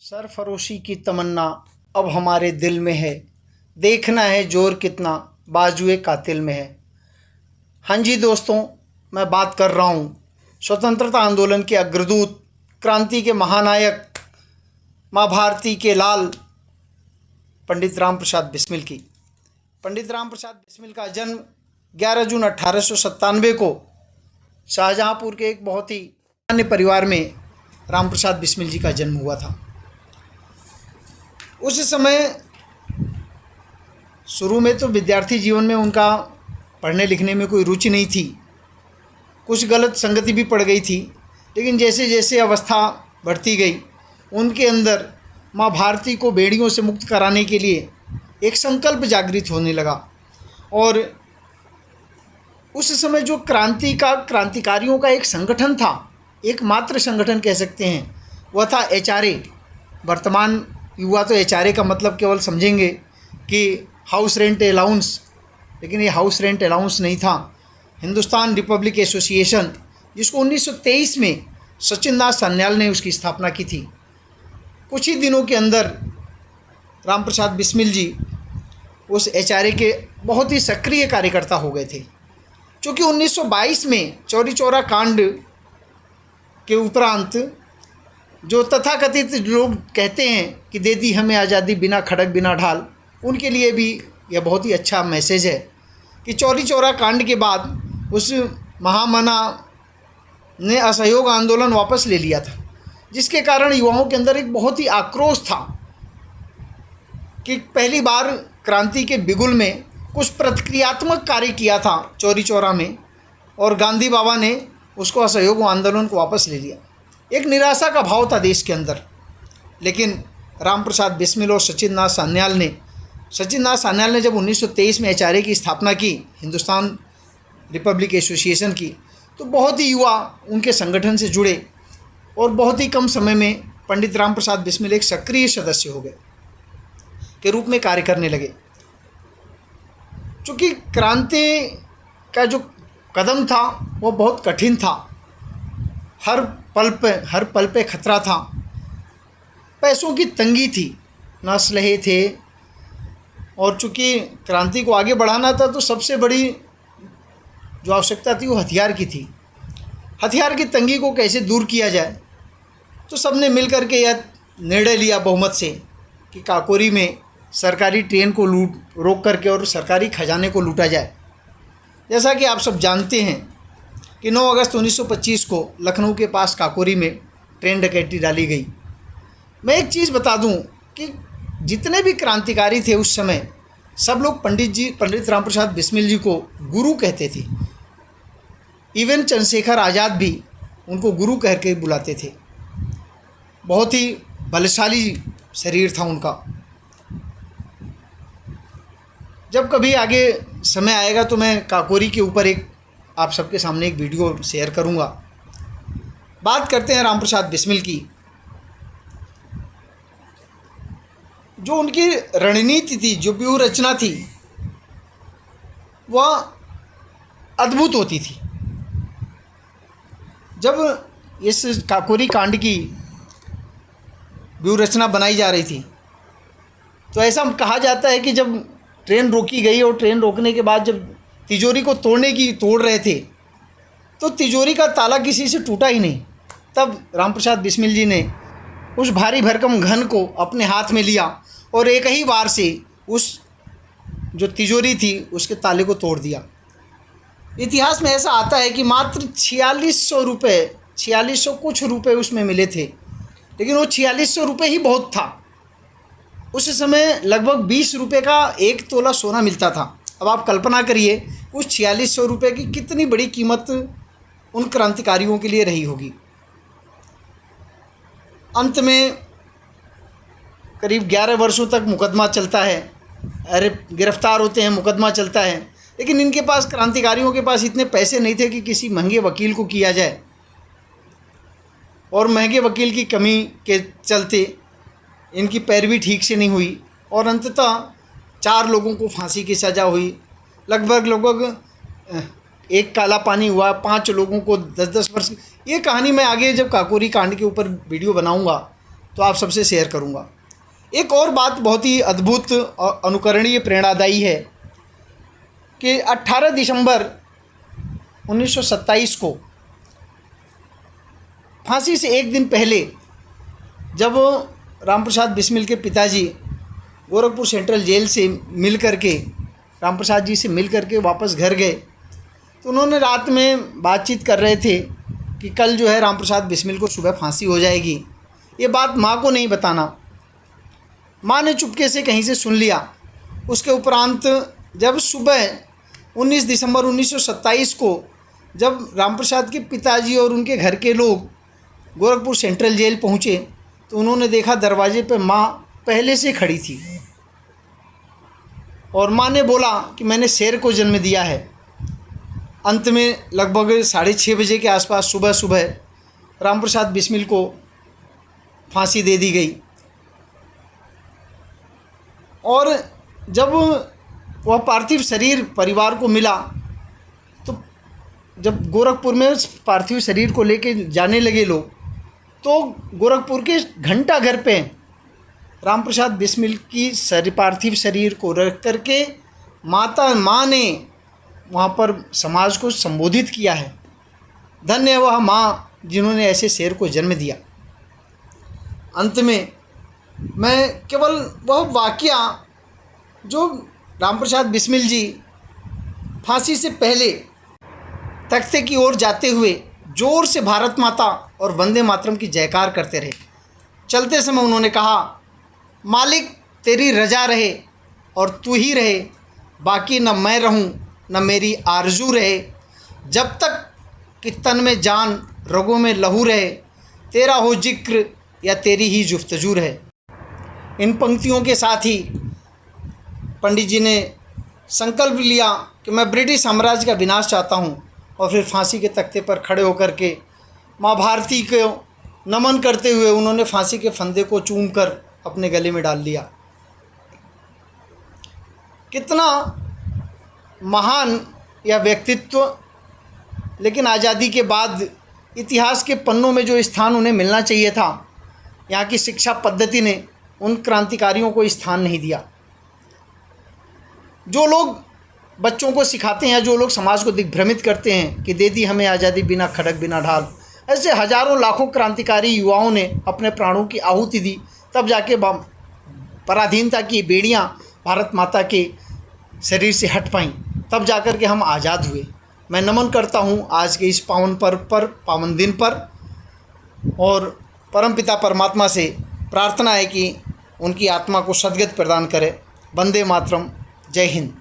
सरफरोशी की तमन्ना अब हमारे दिल में है, देखना है जोर कितना बाजुए कातिल में है। हाँ जी दोस्तों, मैं बात कर रहा हूँ स्वतंत्रता आंदोलन के अग्रदूत, क्रांति के महानायक, माँ भारती के लाल पंडित राम प्रसाद बिस्मिल की। पंडित राम प्रसाद बिस्मिल का जन्म 11 जून 1897 को शाहजहाँपुर के एक बहुत ही अन्य परिवार में राम प्रसाद बिस्मिल जी का जन्म हुआ था। उस समय शुरू में तो विद्यार्थी जीवन में उनका पढ़ने लिखने में कोई रुचि नहीं थी, कुछ गलत संगति भी पड़ गई थी। लेकिन जैसे जैसे अवस्था बढ़ती गई, उनके अंदर माँ भारती को बेड़ियों से मुक्त कराने के लिए एक संकल्प जागृत होने लगा। और उस समय जो क्रांतिकारियों का एक संगठन था, एकमात्र संगठन कह सकते हैं, वह था एचआरए। वर्तमान युवा तो एचआरए का मतलब केवल समझेंगे कि हाउस रेंट अलाउंस, लेकिन ये हाउस रेंट अलाउंस नहीं था। हिंदुस्तान रिपब्लिक एसोसिएशन, जिसको 1923 में सचिन दास सान्याल ने उसकी स्थापना की थी। कुछ ही दिनों के अंदर राम प्रसाद बिस्मिल जी उस एचआरए के बहुत ही सक्रिय कार्यकर्ता हो गए थे। क्योंकि 1922 में चौरी चौरा कांड के उपरांत जो तथाकथित लोग कहते हैं कि दे दी हमें आज़ादी बिना खड़क बिना ढाल, उनके लिए भी यह बहुत ही अच्छा मैसेज है कि चौरी चौरा कांड के बाद उस महामना ने असहयोग आंदोलन वापस ले लिया था, जिसके कारण युवाओं के अंदर एक बहुत ही आक्रोश था कि पहली बार क्रांति के बिगुल में कुछ प्रतिक्रियात्मक कार्य किया था चौरी चौरा में, और गांधी बाबा ने उसको असहयोग आंदोलन को वापस ले लिया। एक निराशा का भाव था देश के अंदर। लेकिन राम प्रसाद बिस्मिल और सचिन दास सान्याल ने जब 1923 में एचआरए की स्थापना की, हिंदुस्तान रिपब्लिक एसोसिएशन की, तो बहुत ही युवा उनके संगठन से जुड़े और बहुत ही कम समय में पंडित राम प्रसाद बिस्मिल एक सक्रिय सदस्य हो गए के रूप में कार्य करने लगे। चूँकि क्रांति का जो कदम था वो बहुत कठिन था, हर पल पे खतरा था, पैसों की तंगी थी, न असलहे थे, और चूँकि क्रांति को आगे बढ़ाना था तो सबसे बड़ी जो आवश्यकता थी वो हथियार की थी। हथियार की तंगी को कैसे दूर किया जाए, तो सबने मिल कर के यह निर्णय लिया बहुमत से कि काकोरी में सरकारी ट्रेन को रोक करके और सरकारी खजाने को लूटा जाए। जैसा कि आप सब जानते हैं कि 9 अगस्त 1925 को लखनऊ के पास काकोरी में ट्रेन डकैती डाली गई। मैं एक चीज़ बता दूं कि जितने भी क्रांतिकारी थे उस समय, सब लोग पंडित राम प्रसाद बिस्मिल जी को गुरु कहते थे। इवन चंद्रशेखर आज़ाद भी उनको गुरु कह के बुलाते थे। बहुत ही बलशाली शरीर था उनका। जब कभी आगे समय आएगा तो मैं काकोरी के ऊपर आप सबके सामने एक वीडियो शेयर करूंगा। बात करते हैं राम प्रसाद बिस्मिल की। जो उनकी रणनीति थी, जो व्यूह रचना थी, वह अद्भुत होती थी। जब इस काकोरी कांड की व्यूह रचना बनाई जा रही थी, तो ऐसा कहा जाता है कि जब ट्रेन रोकी गई और ट्रेन रोकने के बाद जब तिजोरी को तोड़ रहे थे, तो तिजोरी का ताला किसी से टूटा ही नहीं। तब राम प्रसाद बिस्मिल जी ने उस भारी भरकम घन को अपने हाथ में लिया और एक ही बार से उस जो तिजोरी थी उसके ताले को तोड़ दिया। इतिहास में ऐसा आता है कि मात्र 4600 रुपये, 4600 कुछ रुपये उसमें मिले थे, लेकिन वो 4600 रुपये ही बहुत था। उस समय लगभग 20 रुपये का 1 तोला सोना मिलता था। अब आप कल्पना करिए उस 4600 रुपये की कितनी बड़ी कीमत उन क्रांतिकारियों के लिए रही होगी। अंत में करीब 11 वर्षों तक मुकदमा चलता है, अरे गिरफ्तार होते हैं, मुकदमा चलता है। लेकिन इनके पास, क्रांतिकारियों के पास इतने पैसे नहीं थे कि किसी महंगे वकील को किया जाए, और महंगे वकील की कमी के चलते इनकी पैरवी ठीक से नहीं हुई और अंततः 4 लोगों को फांसी की सज़ा हुई। लगभग एक काला पानी हुआ, 5 लोगों को 10-10 वर्ष। ये कहानी मैं आगे जब काकोरी कांड के ऊपर वीडियो बनाऊंगा तो आप सबसे शेयर करूँगा। एक और बात बहुत ही अद्भुत और अनुकरणीय प्रेरणादायी है कि 18 दिसंबर 1927 को फांसी से एक दिन पहले जब रामप्रसाद बिस्मिल के पिताजी गोरखपुर सेंट्रल जेल से मिल करके रामप्रसाद जी से मिल करके वापस घर गए, तो उन्होंने रात में बातचीत कर रहे थे कि कल जो है रामप्रसाद बिस्मिल को सुबह फांसी हो जाएगी। ये बात माँ को नहीं बताना। माँ ने चुपके से कहीं से सुन लिया। उसके उपरांत जब सुबह 19 दिसंबर 1927 को जब रामप्रसाद के पिताजी और उनके घर के लोग गोरखपुर सेंट्रल जेल पहुँचे तो उन्होंने देखा दरवाजे पर माँ पहले से खड़ी थी और माँ ने बोला कि मैंने शेर को जन्म दिया है। अंत में लगभग 6:30 बजे के आसपास सुबह रामप्रसाद बिस्मिल को फांसी दे दी गई। और जब वह पार्थिव शरीर परिवार को मिला तो जब गोरखपुर में उस पार्थिव शरीर को लेके जाने लगे लोग, तो गोरखपुर के घंटा घर पे रामप्रसाद बिस्मिल की पार्थिव शरीर को रख करके माँ ने वहाँ पर समाज को संबोधित किया है। धन्य है वह माँ जिन्होंने ऐसे शेर को जन्म दिया। अंत में मैं केवल वह वाकया जो रामप्रसाद बिस्मिल जी फांसी से पहले तख्ते की ओर जाते हुए जोर से भारत माता और वंदे मातरम की जयकार करते रहे। चलते समय उन्होंने कहा, मालिक तेरी रजा रहे और तू ही रहे, बाकी न मैं रहूं न मेरी आरजू रहे, जब तक कि तन में जान रगों में लहू रहे, तेरा हो जिक्र या तेरी ही जुफ्तजू रहे। इन पंक्तियों के साथ ही पंडित जी ने संकल्प लिया कि मैं ब्रिटिश साम्राज्य का विनाश चाहता हूँ, और फिर फांसी के तख्ते पर खड़े होकर के माँ भारती को नमन करते हुए उन्होंने फांसी के फंदे को चूमकर अपने गले में डाल लिया। कितना महान यह व्यक्तित्व, लेकिन आज़ादी के बाद इतिहास के पन्नों में जो स्थान उन्हें मिलना चाहिए था, यहाँ की शिक्षा पद्धति ने उन क्रांतिकारियों को स्थान नहीं दिया। जो लोग बच्चों को सिखाते हैं, जो लोग समाज को दिग्भ्रमित करते हैं कि दे दी हमें आज़ादी बिना खड़क बिना ढाल, ऐसे हजारों लाखों क्रांतिकारी युवाओं ने अपने प्राणों की आहुति दी, तब जाके पराधीनता की बेड़ियां भारत माता के शरीर से हट पाईं, तब जाकर के हम आज़ाद हुए। मैं नमन करता हूं आज के इस पावन पर्व पर, पावन दिन पर, और परमपिता परमात्मा से प्रार्थना है कि उनकी आत्मा को सद्गति प्रदान करे। वंदे मातरम। जय हिंद।